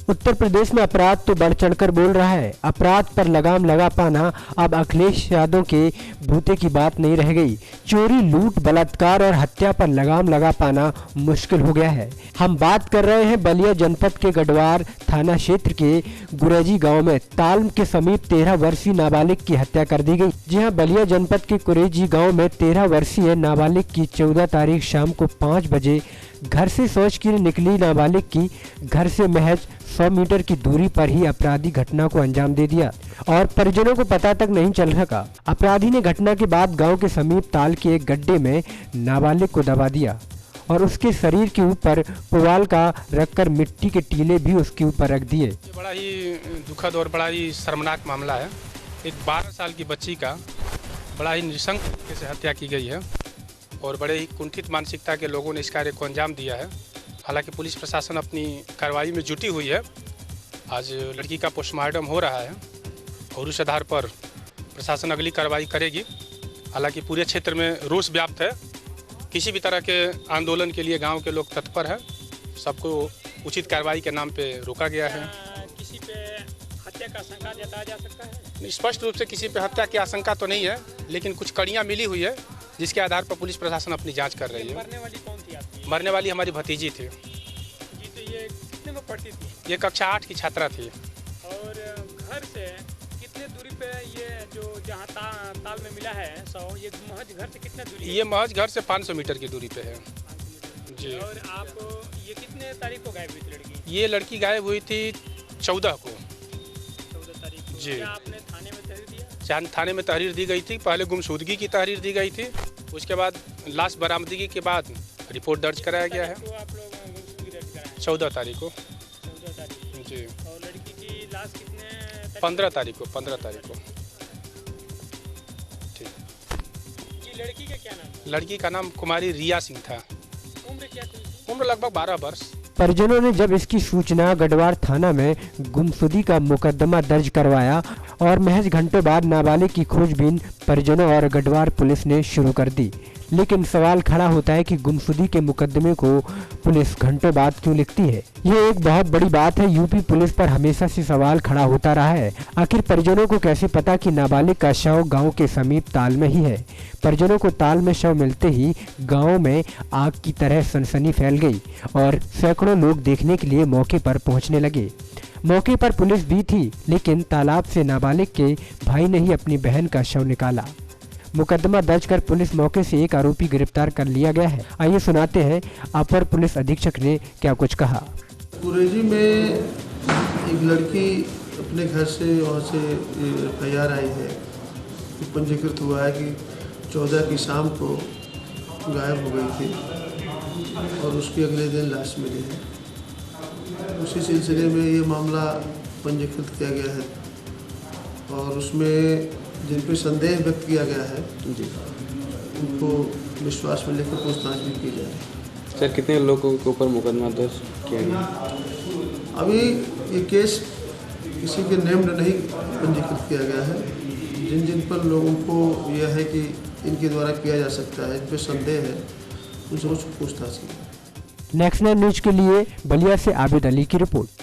उत्तर प्रदेश में अपराध तो बढ़ चढ़कर बोल रहा है। अपराध पर लगाम लगा पाना अब अखिलेश यादव के भूते की बात नहीं रह गई। चोरी, लूट, बलात्कार और हत्या पर लगाम लगा पाना मुश्किल हो गया है। हम बात कर रहे हैं बलिया जनपद के गढ़वार थाना क्षेत्र के गुरेजी गांव में ताल के समीप 13 वर्षीय नाबालिग की हत्या कर दी गई। जी हां, बलिया जनपद के गुरेजी गांव में 13 वर्षीय नाबालिग की 14 तारीख शाम को 5 बजे घर से शौच के लिए निकली नाबालिग की घर से महज 100 मीटर की दूरी पर ही अपराधी घटना को अंजाम दे दिया और परिजनों को पता तक नहीं चल सका। अपराधी ने घटना के बाद गांव के समीप ताल के एक गड्ढे में नाबालिग को दबा दिया और उसके शरीर के ऊपर पुआल का रखकर मिट्टी के टीले भी उसके ऊपर रख दिए। बड़ा ही दुखद और बड़ा ही शर्मनाक मामला है। एक 12 साल की बच्ची का बड़ा ही नृशंस तरीके से हत्या की गई है और बड़े ही कुंठित मानसिकता के लोगों ने इस कार्य को अंजाम दिया है। हालांकि पुलिस प्रशासन अपनी कार्रवाई में जुटी हुई है। आज लड़की का पोस्टमार्टम हो रहा है और उस आधार पर प्रशासन अगली कार्रवाई करेगी। हालांकि पूरे क्षेत्र में रोष व्याप्त है। किसी भी तरह के आंदोलन के लिए गांव के लोग तत्पर हैं। सबको उचित कार्रवाई के नाम पे रोका गया है। किसी पे हत्या का आशंका जताया जा सकता है? स्पष्ट रूप से किसी पे हत्या की आशंका तो नहीं है, लेकिन कुछ कड़ियाँ मिली हुई है जिसके आधार पर पुलिस प्रशासन अपनी जांच कर रही है। मरने वाली कौन थी आपकी? मरने वाली हमारी भतीजी थी। जी, तो ये कितने में पढ़ती थी? ये कक्षा 8 की छात्रा थी। और घर से कितने दूरी पे ये जो जहाँ ताल में मिला है ये महज घर से कितने दूरी? ये महज घर से 500 मीटर की दूरी पे है। 500 मीटर। जी। और आप ये कितने तारीख को गायब हुई थी लड़की? ये लड़की गायब हुई थी 14 को। 14 तारीख को। जी। क्या आपने थाने में तहरीर दिया? थाने में तहरीर दी गई थी। पहले गुमशुदगी की तहरीर दी गई थी, उसके बाद लाश बरामदगी के बाद रिपोर्ट दर्ज कराया गया है। तो आप लोग गुमशुदगी दर्ज कराएं? 14 तारीख को। 14 तारीख। जी। और लड़की की लाश कितने? 15 तारीख को। 15 तारीख को। ठीक। जी, लड़की का क्या नाम था? लड़की का नाम कुमारी रिया सिंह था। उम्र क्या थी? उम्र लगभग 12 वर्ष। परिजनों ने जब इसकी सूचना गढ़वार थाना में गुमशुदगी का मुकदमा दर्ज करवाया और महज घंटों बाद नाबालिग की खोजबीन परिजनों और गढ़वार पुलिस ने शुरू कर दी। लेकिन सवाल खड़ा होता है कि गुमशुदगी के मुकदमे को पुलिस घंटों बाद क्यों लिखती है। ये एक बहुत बड़ी बात है। यूपी पुलिस पर हमेशा से सवाल खड़ा होता रहा है। आखिर परिजनों को कैसे पता कि नाबालिग का शव गांव के समीप ताल में ही है। परिजनों को ताल में शव मिलते ही गांव में आग की तरह सनसनी फैल गई और सैकड़ों लोग देखने के लिए मौके पर पहुंचने लगे। मौके पर पुलिस भी थी, लेकिन तालाब से नाबालिग के भाई ने ही अपनी बहन का शव निकाला। मुकदमा दर्ज कर पुलिस मौके से एक आरोपी गिरफ्तार कर लिया गया है। आइए सुनाते हैं अपर पुलिस अधीक्षक ने क्या कुछ कहा। गुरेजी में एक लड़की अपने घर से वहाँ से FIR आई है, पंजीकृत हुआ है कि 14 की शाम को गायब हो गई थी और उसके अगले दिन लाश मिली है। उसी सिलसिले में ये मामला पंजीकृत किया गया है और उसमें जिन पर संदेह व्यक्त किया गया है उनको विश्वास में लेकर पूछताछ भी की जा रही है। सर, कितने लोगों के ऊपर मुकदमा दर्ज किया गया? अभी ये केस किसी के नेम्ड नहीं पंजीकृत किया गया है। जिन जिन पर लोगों को यह है कि इनके द्वारा किया जा सकता है, इन पर संदेह है, उनसे पूछताछ की। नेक्स्ट 9 न्यूज के लिए बलिया से आबिद अली की रिपोर्ट।